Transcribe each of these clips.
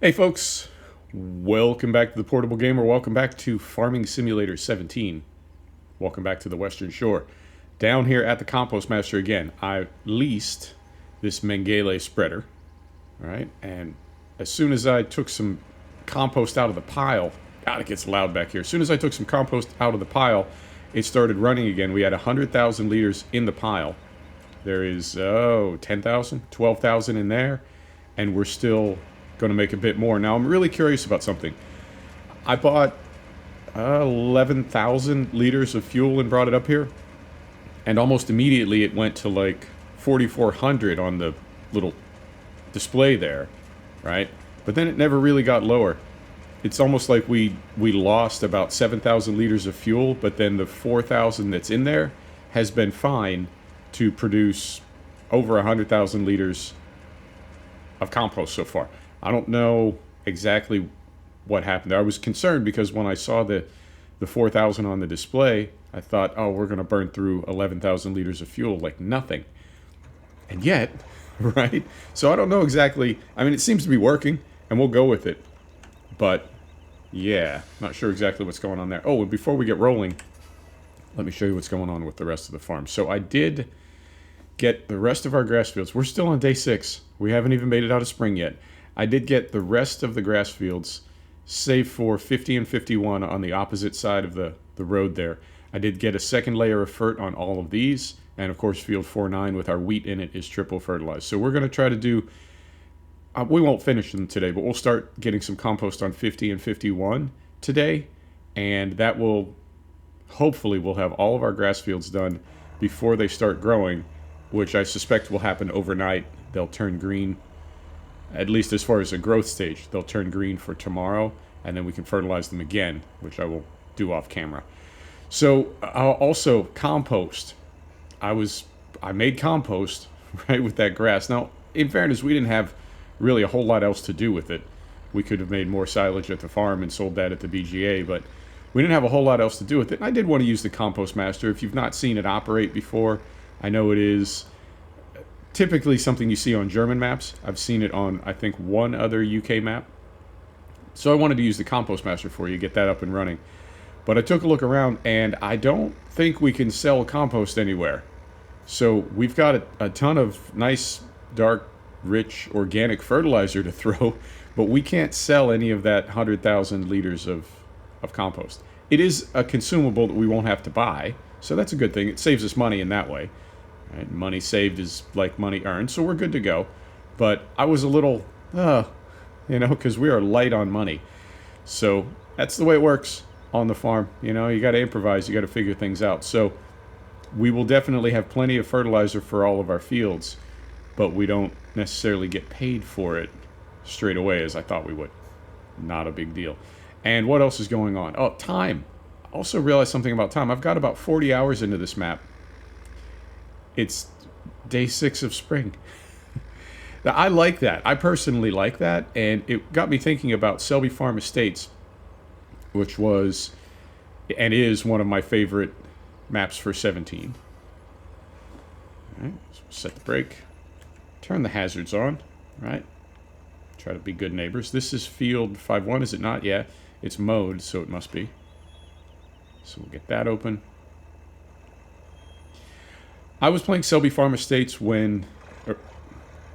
Hey folks, welcome back to the Portable Gamer. Welcome back to Farming Simulator 17. Welcome back to the Western Shore. Down here at the Compost Master again, I leased this Mengele spreader. Alright, and as soon as I took some compost out of the pile, God, it gets loud back here. As soon as I took some compost out of the pile, it started running again. We had 100,000 liters in the pile. There is, 10,000, 12,000 in there, and we're still going to make a bit more. Now, I'm really curious about something. I bought 11,000 liters of fuel and brought it up here, and almost immediately it went to like 4,400 on the little display there, right? But then it never really got lower. It's almost like we lost about 7,000 liters of fuel, but then the 4,000 that's in there has been fine to produce over 100,000 liters of compost so far. I don't know exactly what happened there. I was concerned because when I saw the 4,000 on the display, I thought, oh, we're going to burn through 11,000 liters of fuel like nothing. And yet, right? So I don't know exactly. I mean, it seems to be working, and we'll go with it. But, yeah, not sure exactly what's going on there. Oh, and before we get rolling, let me show you what's going on with the rest of the farm. So I did get the rest of our grass fields. We're still on day 6. We haven't even made it out of spring yet. I did get the rest of the grass fields, save for 50 and 51 on the opposite side of the road there. I did get a second layer of fert on all of these, and of course field 4-9 with our wheat in it is triple fertilized. So we're going to try to do, we won't finish them today, but we'll start getting some compost on 50 and 51 today, and that will, hopefully we'll have all of our grass fields done before they start growing, which I suspect will happen overnight. They'll turn green. At least as far as the growth stage, they'll turn green for tomorrow, and then we can fertilize them again, which I will do off camera. So, also compost. I made compost, right, with that grass. Now, in fairness, we didn't have really a whole lot else to do with it. We could have made more silage at the farm and sold that at the BGA, but we didn't have a whole lot else to do with it. And I did want to use the Compost Master. If you've not seen it operate before, I know it is typically something you see on German maps. I've seen it on, I think, one other UK map. So I wanted to use the Compost Master for you, get that up and running. But I took a look around, and I don't think we can sell compost anywhere. So we've got a ton of nice, dark, rich, organic fertilizer to throw, but we can't sell any of that 100,000 liters of compost. It is a consumable that we won't have to buy, so that's a good thing. It saves us money in that way. Right? Money saved is like money earned, so we're good to go. But I was a little, because we are light on money. So that's the way it works on the farm. You got to improvise, you got to figure things out. So we will definitely have plenty of fertilizer for all of our fields, but we don't necessarily get paid for it straight away as I thought we would. Not a big deal. And what else is going on? Oh, time. I also realized something about time. I've got about 40 hours into this map. It's day 6 of spring. Now, I like that. I personally like that, and it got me thinking about Selby Farm Estates, which was and is one of my favorite maps for 17. All right, so set the brake, turn the hazards on, right? Try to be good neighbors. This is field 5-1, is it not? Yeah, it's mowed, so it must be. So we'll get that open. I was playing Selby Farm Estates when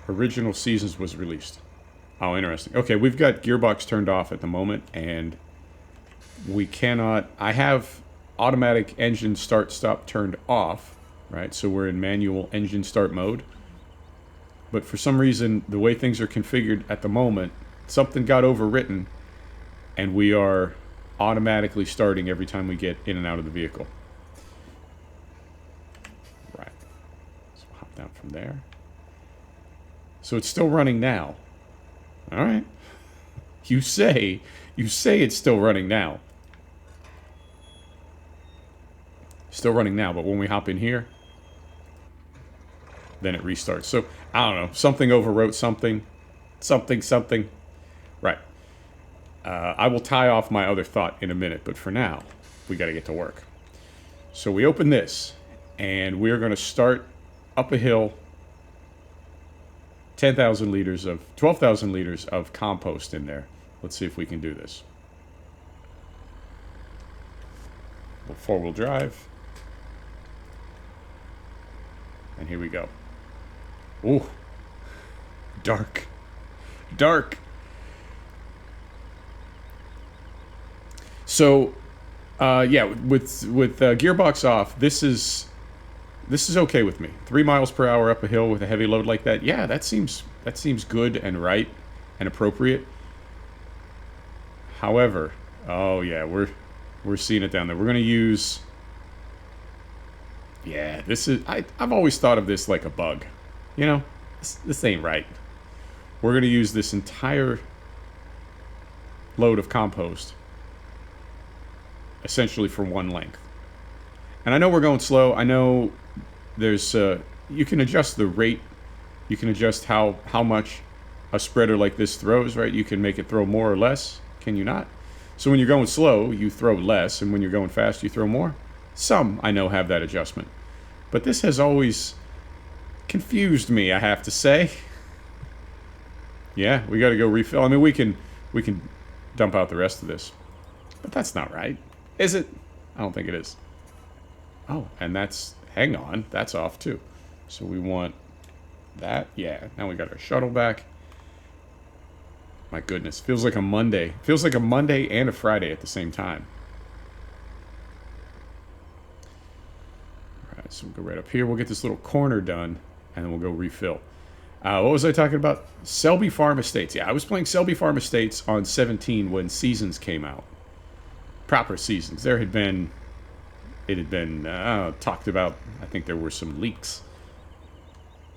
Original Seasons was released. Oh, interesting. Okay, we've got gearbox turned off at the moment, and we cannot... I have automatic engine start-stop turned off, right? So we're in manual engine start mode. But for some reason, the way things are configured at the moment, something got overwritten, and we are automatically starting every time we get in and out of the vehicle. Down from there. So it's still running now. All right. You say it's still running now. Still running now, but when we hop in here, then it restarts. So, I don't know. Something overwrote something. Something. Right. I will tie off my other thought in a minute, but for now, we got to get to work. So we open this, and we're going to start up a hill 10,000 liters of, 12,000 liters of compost in there. Let's see if we can do this. Four-wheel drive. And here we go. Ooh. Dark. Dark. So, yeah, with gearbox off, this is okay with me. 3 miles per hour up a hill with a heavy load like that. Yeah, that seems good and right and appropriate. However, oh yeah, we're seeing it down there. We're gonna use. Yeah, this is. I've always thought of this like a bug. You know, this ain't right. We're gonna use this entire load of compost essentially for one length. And I know we're going slow. I know there's you can adjust the rate. You can adjust how much a spreader like this throws, right? You can make it throw more or less. Can you not? So when you're going slow, you throw less, and when you're going fast, you throw more. Some, I know, have that adjustment. But this has always confused me, I have to say. Yeah, we got to go refill. I mean, we can dump out the rest of this. But that's not right. Is it? I don't think it is. Oh, and that's, hang on, that's off too. So we want that. Yeah, now we got our shuttle back. My goodness, feels like a Monday. Feels like a Monday and a Friday at the same time. All right, so we'll go right up here. We'll get this little corner done, and then we'll go refill. What was I talking about? Selby Farm Estates. Yeah, I was playing Selby Farm Estates on 17 when Seasons came out. Proper Seasons. It had been talked about. I think there were some leaks.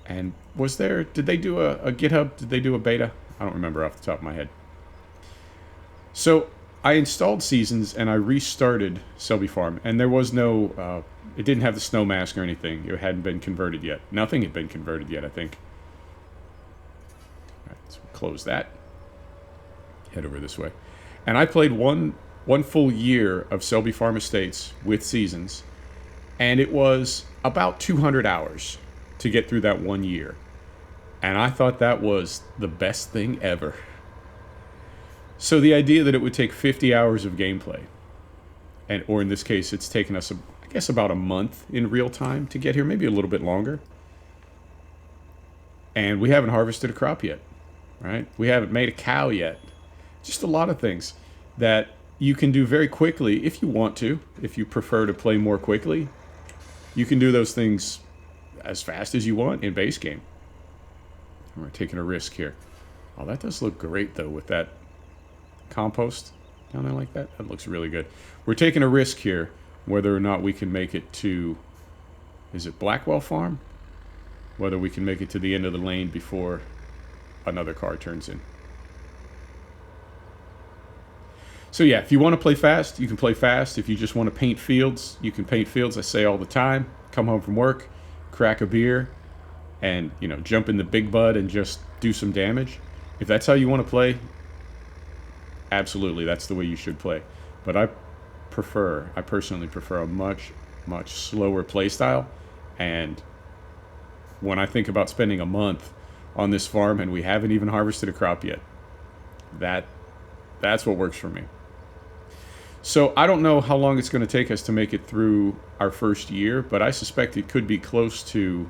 And did they do a GitHub? Did they do a beta? I don't remember off the top of my head. So I installed Seasons and I restarted Selby Farm, and there was no, it didn't have the snow mask or anything. It hadn't been converted yet. Nothing had been converted yet, I think. All right, so we'll close that. Head over this way. And I played one full year of Selby Farm Estates with Seasons, and it was about 200 hours to get through that 1 year. And I thought that was the best thing ever. So the idea that it would take 50 hours of gameplay, or in this case, it's taken us, I guess, about a month in real time to get here, maybe a little bit longer. And we haven't harvested a crop yet, right? We haven't made a cow yet. Just a lot of things that you can do very quickly if you want to. If you prefer to play more quickly, you can do those things as fast as you want in base game. We're taking a risk here. Oh, that does look great, though, with that compost down there like that. That looks really good. We're taking a risk here, whether or not we can make it to, is it Blackwell Farm? Whether we can make it to the end of the lane before another car turns in. So yeah, if you want to play fast, you can play fast. If you just want to paint fields, you can paint fields. I say all the time, come home from work, crack a beer, and, you know, jump in the big bud and just do some damage. If that's how you want to play, absolutely, that's the way you should play. But I personally prefer a much, much slower play style. And when I think about spending a month on this farm and we haven't even harvested a crop yet, that's what works for me. So I don't know how long it's going to take us to make it through our first year, but I suspect it could be close to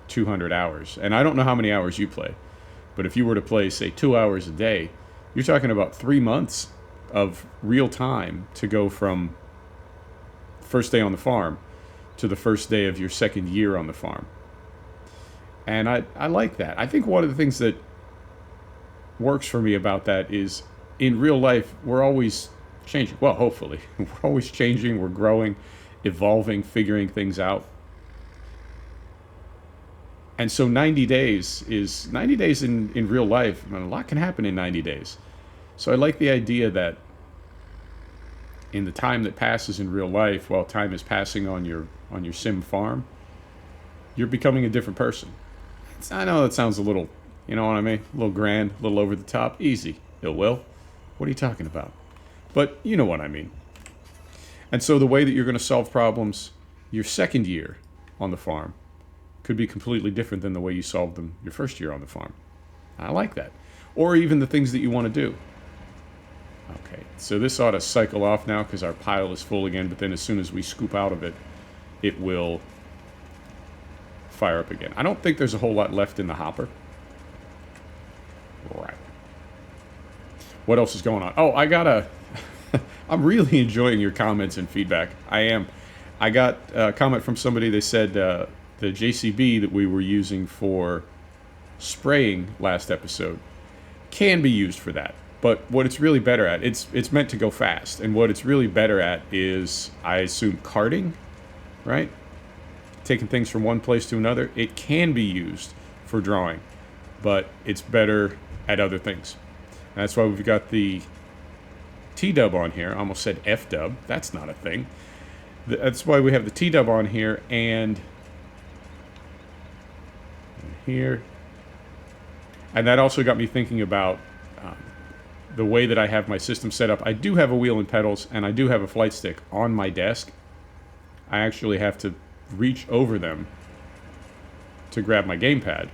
200 hours. And I don't know how many hours you play, but if you were to play, say, 2 hours a day, you're talking about 3 months of real time to go from first day on the farm to the first day of your second year on the farm. And I like that. I think one of the things that works for me about that is, in real life, we're always changing. Well, hopefully. We're always changing, we're growing, evolving, figuring things out. And so 90 days in real life. I mean, a lot can happen in 90 days. So I like the idea that in the time that passes in real life, while time is passing on your sim farm, you're becoming a different person. I know that sounds a little, you know what I mean? A little grand, a little over the top. Easy, ill will. What are you talking about? But you know what I mean. And so the way that you're going to solve problems your second year on the farm could be completely different than the way you solved them your first year on the farm. I like that. Or even the things that you want to do. Okay, so this ought to cycle off now because our pile is full again, but then as soon as we scoop out of it, it will fire up again. I don't think there's a whole lot left in the hopper. Right. What else is going on? Oh, I got a... I'm really enjoying your comments and feedback. I am. I got a comment from somebody. They said the JCB that we were using for spraying last episode can be used for that. But what it's really better at, it's meant to go fast. And what it's really better at is, I assume, carting, right? Taking things from one place to another. It can be used for drawing, but it's better at other things. And that's why we've got the T-dub on here. I almost said F-dub. That's not a thing. That's why we have the T-dub on here and here. And that also got me thinking about the way that I have my system set up. I do have a wheel and pedals, and I do have a flight stick on my desk. I actually have to reach over them to grab my gamepad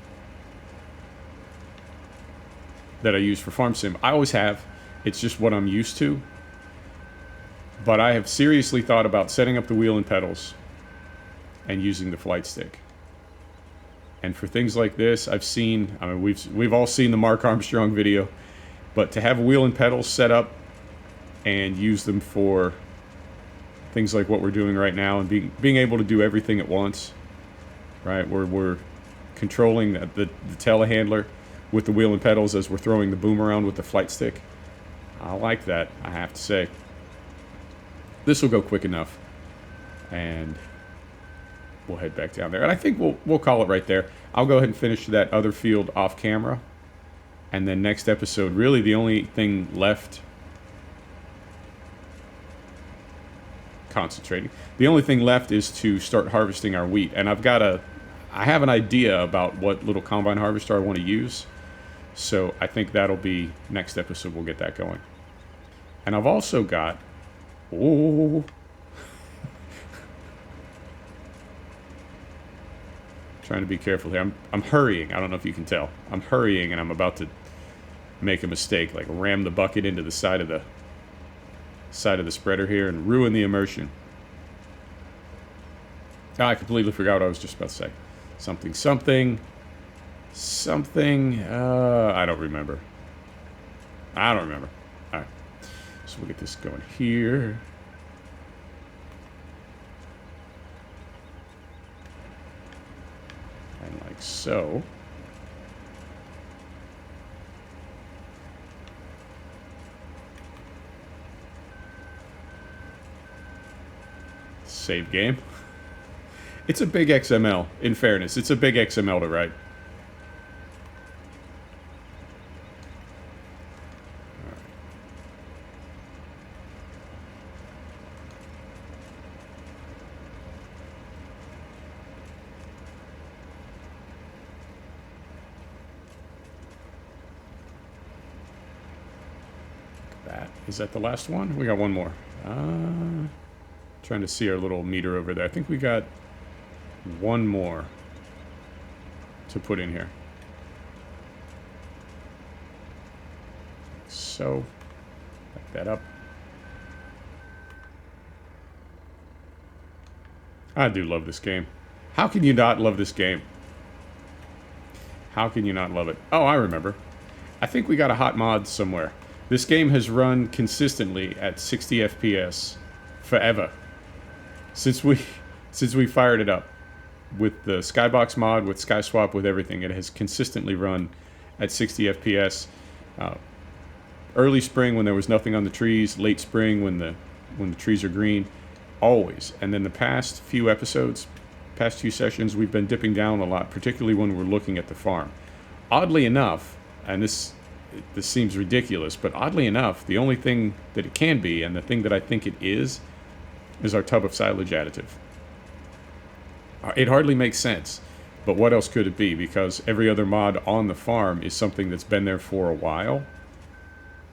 that I use for Farm Sim. I always have. It's just what I'm used to. But I have seriously thought about setting up the wheel and pedals and using the flight stick. And for things like this, I've seen, I mean, we've all seen the Mark Armstrong video, but to have a wheel and pedals set up and use them for things like what we're doing right now and being able to do everything at once, right? We're controlling the telehandler with the wheel and pedals as we're throwing the boom around with the flight stick. I like that, I have to say. This will go quick enough, and we'll head back down there. And I think we'll call it right there. I'll go ahead and finish that other field off camera. And then next episode, really the only thing left... Concentrating. The only thing left is to start harvesting our wheat. And I have an idea about what little combine harvester I want to use. So I think that'll be next episode. We'll get that going. And I've also got... Oh... Trying to be careful here. I'm hurrying. I don't know if you can tell. I'm hurrying, and I'm about to make a mistake, like ram the bucket into the side of the spreader here and ruin the immersion. Oh, I completely forgot what I was just about to say. Something. I don't remember. All right. So we'll get this going here. And like so. Save game. It's a big XML, in fairness. It's a big XML to write. Is that the last one? We got one more. Trying to see our little meter over there. I think we got one more to put in here. So, back that up. I do love this game. How can you not love this game? How can you not love it? Oh, I remember. I think we got a hot mod somewhere. This game has run consistently at 60 FPS forever. Since we fired it up. With the Skybox mod, with SkySwap, with everything, it has consistently run at 60 FPS. Early spring when there was nothing on the trees, late spring when the trees are green, always. And then the past few episodes, past few sessions, we've been dipping down a lot, particularly when we're looking at the farm. Oddly enough, and this seems ridiculous, but oddly enough, the only thing that it can be, and the thing that I think it is our tub of silage additive. It hardly makes sense, but what else could it be? Because every other mod on the farm is something that's been there for a while,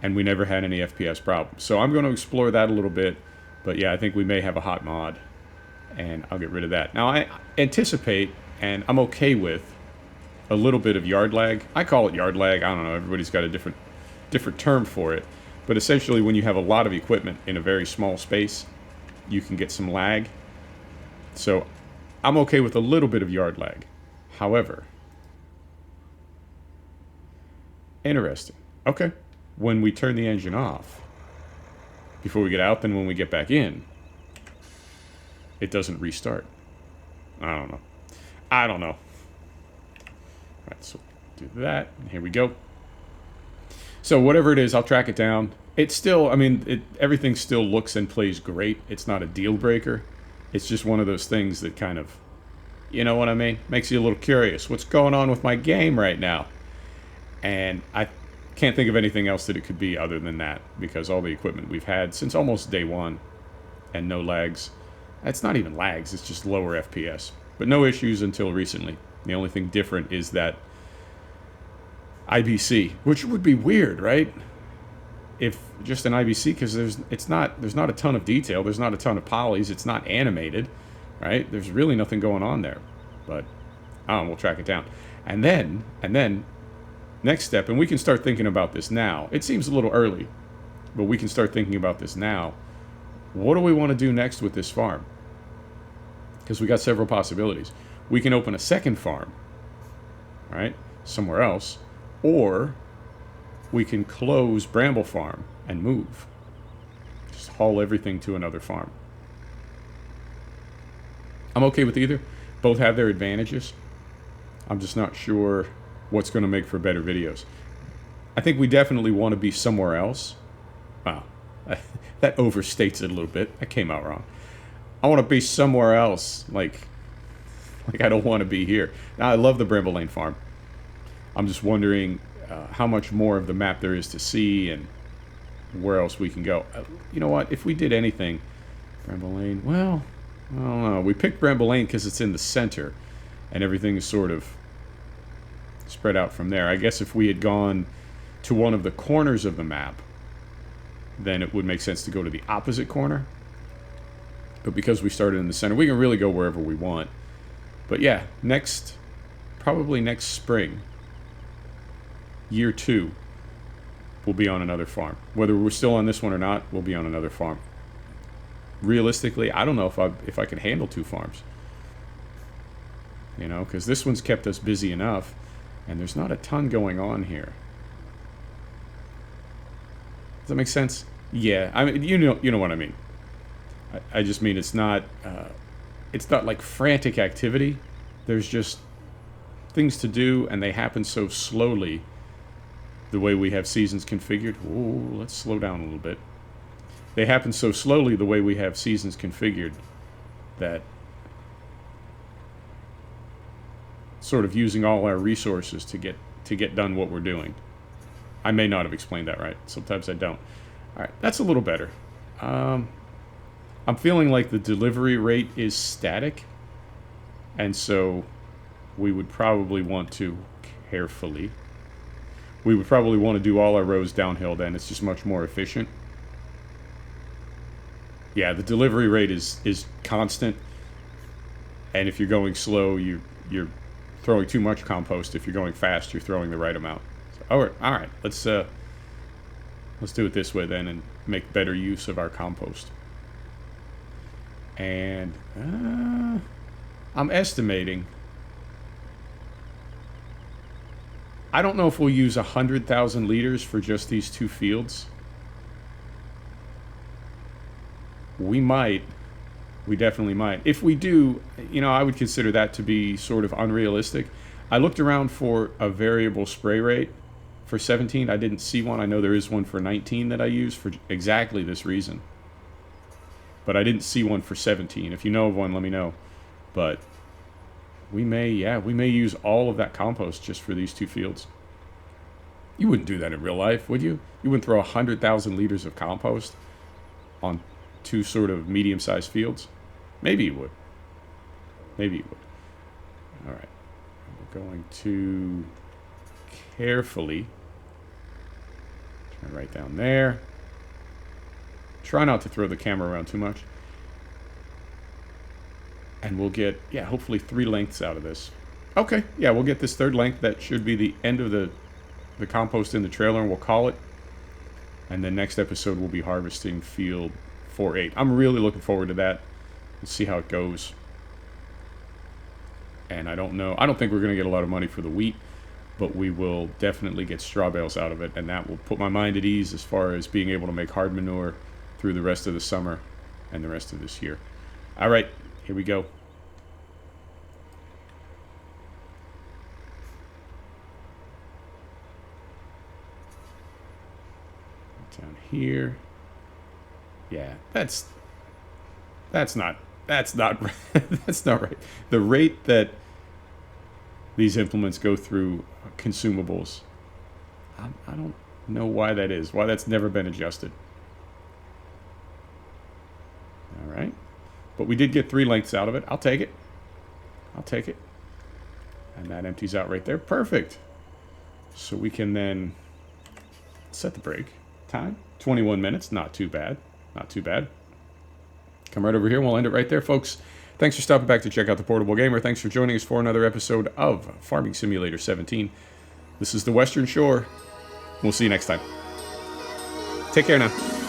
and we never had any FPS problems. So I'm going to explore that a little bit, but yeah, I think we may have a hot mod, and I'll get rid of that. Now, I anticipate, And I'm okay with a little bit of yard lag. I call it yard lag. I don't know. Everybody's got a different term for it. But essentially, when you have a lot of equipment in a very small space, you can get some lag. So I'm okay with a little bit of yard lag. However, interesting. Okay. When we turn the engine off, before we get out, then when we get back in, it doesn't restart. I don't know. I don't know. All right, so do that. Here we go. So whatever it is, I'll track it down. It's still, I mean, everything still looks and plays great. It's not a deal breaker. It's just one of those things that kind of, you know what I mean? Makes you a little curious. What's going on with my game right now? And I can't think of anything else that it could be other than that, because all the equipment we've had since almost day one and no lags. It's not even lags, it's just lower FPS. But no issues until recently. The only thing different is that IBC, which would be weird, right? If just an IBC, because there's not a ton of detail, there's not a ton of polys, it's not animated, right? There's really nothing going on there. But we'll track it down. And then next step, and we can start thinking about this now. It seems a little early, but we can start thinking about this now. What do we want to do next with this farm? Because we got several possibilities. We can open a second farm, right, somewhere else, or we can close Bramble Farm and move. Just haul everything to another farm. I'm okay with either. Both have their advantages. I'm just not sure what's going to make for better videos. I think we definitely want to be somewhere else. Wow, that overstates it a little bit. That came out wrong. I want to be somewhere else. Like I don't want to be here. Now, I love the Bramble Lane farm. I'm just wondering how much more of the map there is to see and where else we can go. You know what? If we did anything, Bramble Lane, well, I don't know. We picked Bramble Lane because it's in the center and everything is sort of spread out from there. I guess if we had gone to one of the corners of the map, then it would make sense to go to the opposite corner. But because we started in the center, we can really go wherever we want. But yeah, probably next spring, year 2, we'll be on another farm. Whether we're still on this one or not, we'll be on another farm. Realistically, I don't know if I can handle 2 farms. You know, because this one's kept us busy enough, and there's not a ton going on here. Does that make sense? Yeah, I mean, you know what I mean. I just mean it's not like frantic activity. There's just things to do, and they happen so slowly the way we have seasons configured. Ooh, let's slow down a little bit. They happen so slowly the way we have seasons configured that sort of using all our resources to get done what we're doing. I may not have explained that right. Sometimes I don't. All right, that's a little better. I'm feeling like the delivery rate is static, and so we would probably want to we would probably want to do all our rows downhill then. It's just much more efficient. Yeah, the delivery rate is constant, and if you're going slow, you're throwing too much compost. If you're going fast, you're throwing the right amount. So, all right, let's do it this way then and make better use of our compost. And I'm estimating, I don't know if we'll use 100,000 liters for just these 2 fields. We might. We definitely might. If we do, you know, I would consider that to be sort of unrealistic. I looked around for a variable spray rate for 17. I didn't see one. I know there is one for 19 that I use for exactly this reason. But I didn't see one for 17. If you know of one, let me know. But we may use all of that compost just for these 2 fields. You wouldn't do that in real life, would you? You wouldn't throw 100,000 liters of compost on 2 sort of medium-sized fields? Maybe you would. Maybe you would. All right. We're going to carefully turn right down there. Try not to throw the camera around too much. And we'll get, yeah, hopefully 3 lengths out of this. Okay, yeah, we'll get this 3rd length. That should be the end of the compost in the trailer, and we'll call it. And the next episode we'll be harvesting field 4-8. I'm really looking forward to that. Let's see how it goes. And I don't know. I don't think we're going to get a lot of money for the wheat, but we will definitely get straw bales out of it, and that will put my mind at ease as far as being able to make hard manure through the rest of the summer and the rest of this year. All right, here we go. Down here. Yeah, that's not that's not right. The rate that these implements go through consumables, I don't know why that is. Why that's never been adjusted. All right, but we did get 3 lengths out of it. I'll take it. I'll take it. And that empties out right there. Perfect. So we can then set the break time. 21 minutes. Not too bad. Not too bad. Come right over here and we'll end it right there, folks. Thanks for stopping back to check out the Portable Gamer. Thanks for joining us for another episode of Farming Simulator 17. This is the Western Shore. We'll see you next time. Take care now.